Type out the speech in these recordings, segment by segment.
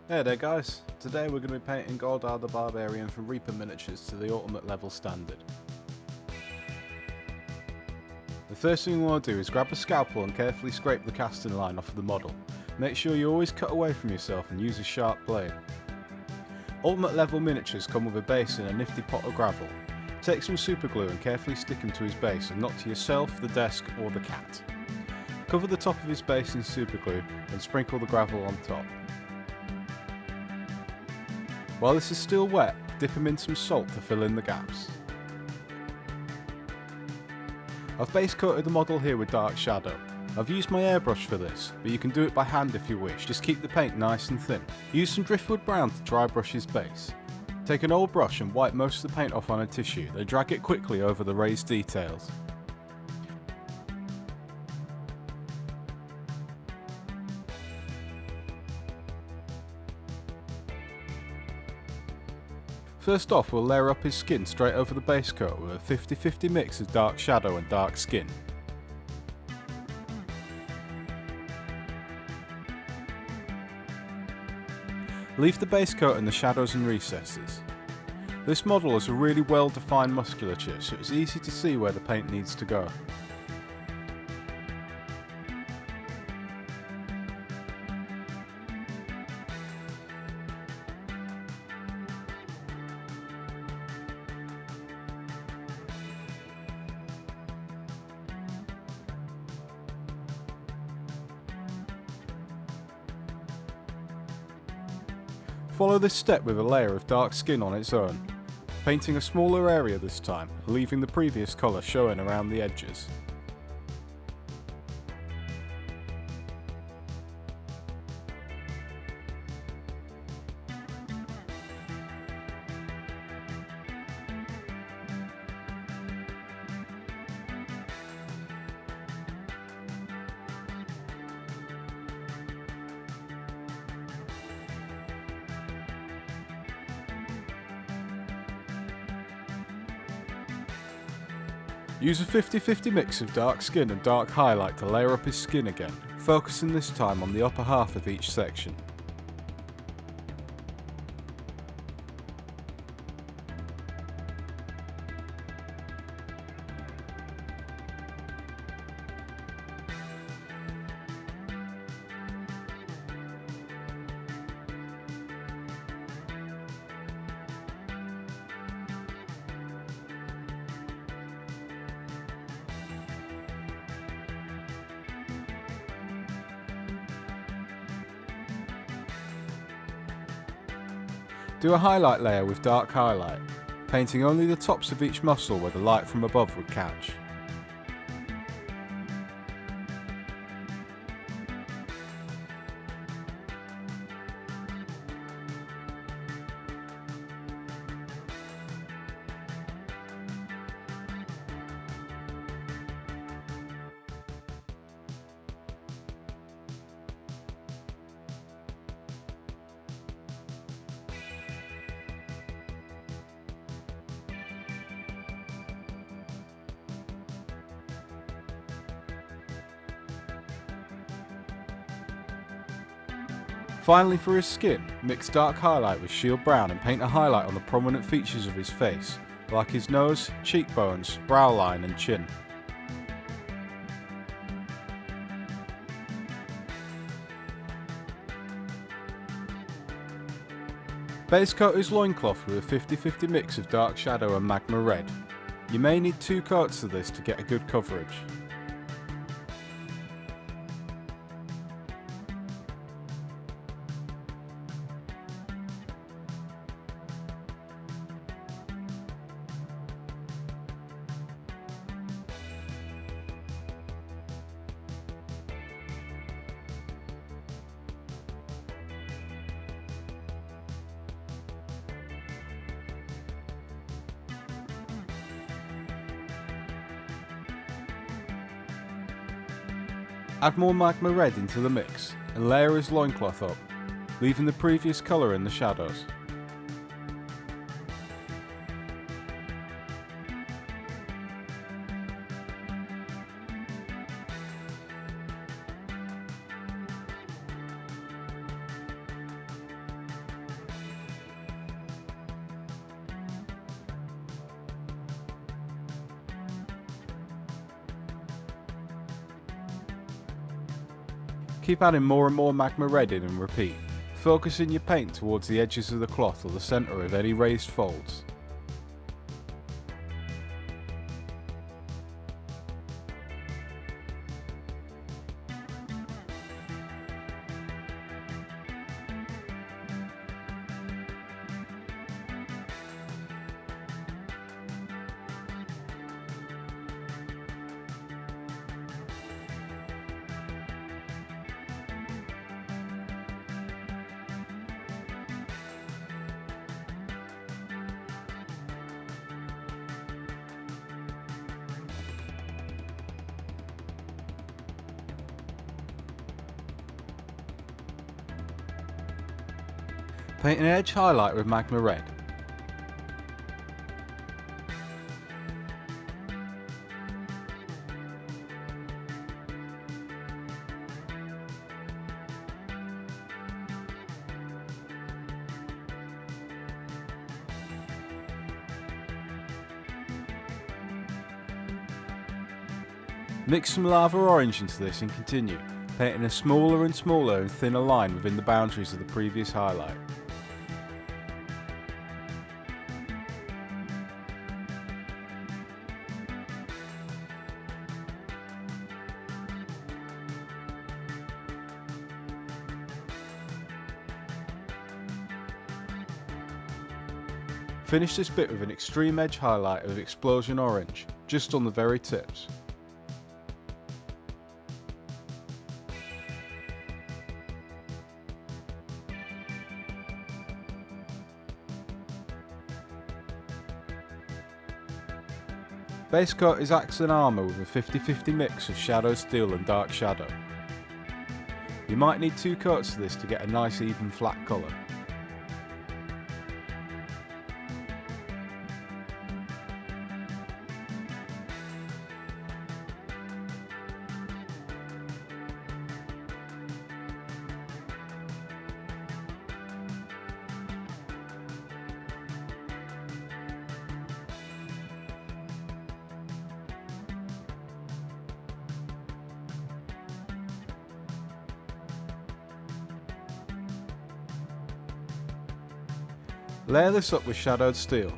Hey there guys, today we're going to be painting Goldar the Barbarian from Reaper miniatures to the ultimate level standard. The first thing we want to do is grab a scalpel and carefully scrape the casting line off of the model. Make sure you always cut away from yourself and use a sharp blade. Ultimate level miniatures come with a base and a nifty pot of gravel. Take some super glue and carefully stick him to his base and not to yourself, the desk or the cat. Cover the top of his base in super glue and sprinkle the gravel on top. While this is still wet, dip him in some salt to fill in the gaps. I've base coated the model here with dark shadow. I've used my airbrush for this, but you can do it by hand if you wish, just keep the paint nice and thin. Use some driftwood brown to dry brush his base. Take an old brush and wipe most of the paint off on a tissue, then drag it quickly over the raised details. First off, we'll layer up his skin straight over the base coat with a 50-50 mix of dark shadow and dark skin. Leave the base coat in the shadows and recesses. This model has a really well defined musculature, so it's easy to see where the paint needs to go. Follow this step with a layer of dark skin on its own, painting a smaller area this time, leaving the previous colour showing around the edges. Use a 50-50 mix of dark skin and dark highlight to layer up his skin again, focusing this time on the upper half of each section. Do a highlight layer with dark highlight, painting only the tops of each muscle where the light from above would catch. Finally, for his skin, mix dark highlight with shield brown and paint a highlight on the prominent features of his face, like his nose, cheekbones, brow line and chin. Base coat his loincloth with a 50-50 mix of dark shadow and magma red. You may need 2 coats of this to get a good coverage. Add more magma red into the mix and layer his loincloth up, leaving the previous colour in the shadows. Keep adding more and more magma red in and repeat, focusing your paint towards the edges of the cloth or the centre of any raised folds. Paint an edge highlight with magma red. Mix some lava orange into this and continue, painting a smaller and smaller and thinner line within the boundaries of the previous highlight. Finish this bit with an extreme edge highlight of explosion orange, just on the very tips. Base coat his axe and armour with a 50-50 mix of shadow steel and dark shadow. You might need 2 coats of this to get a nice even flat colour. Layer this up with shadowed steel.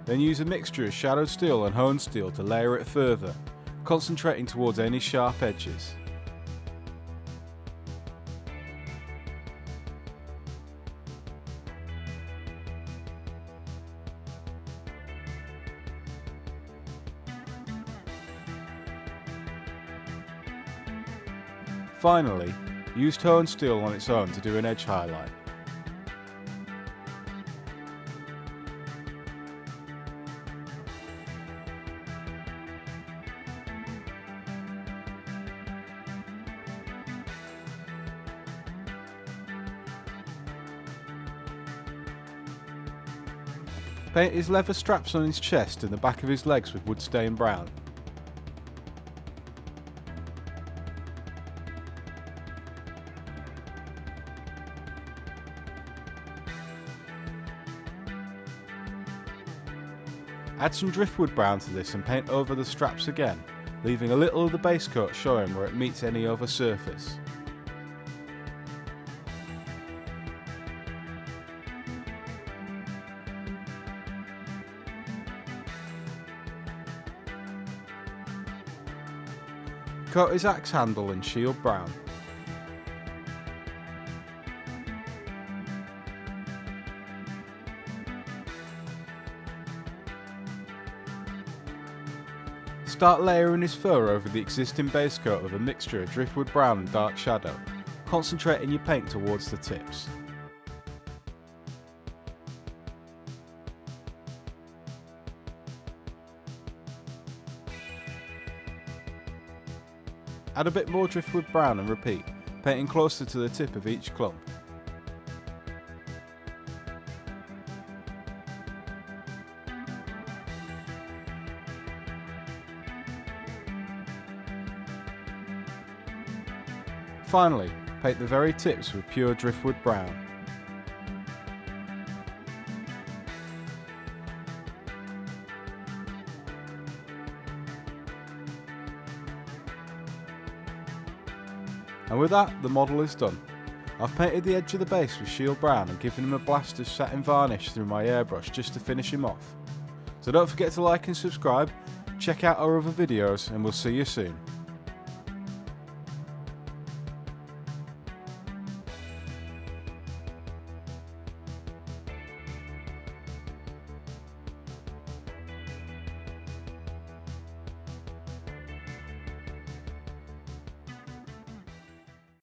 Then use a mixture of shadowed steel and honed steel to layer it further, concentrating towards any sharp edges. Finally, use honed steel on its own to do an edge highlight. Paint his leather straps on his chest and the back of his legs with WOODSTAIN brown. Add some driftwood brown to this and paint over the straps again, leaving a little of the base coat showing where it meets any other surface. Coat his axe handle and shield brown. Start layering his fur over the existing base coat with a mixture of driftwood brown and dark shadow, concentrating your paint towards the tips. Add a bit more driftwood brown and repeat, painting closer to the tip of each clump. Finally, paint the very tips with pure driftwood brown. And with that, the model is done. I've painted the edge of the base with shield brown and given him a blast of satin varnish through my airbrush just to finish him off. So don't forget to like and subscribe, check out our other videos, and we'll see you soon.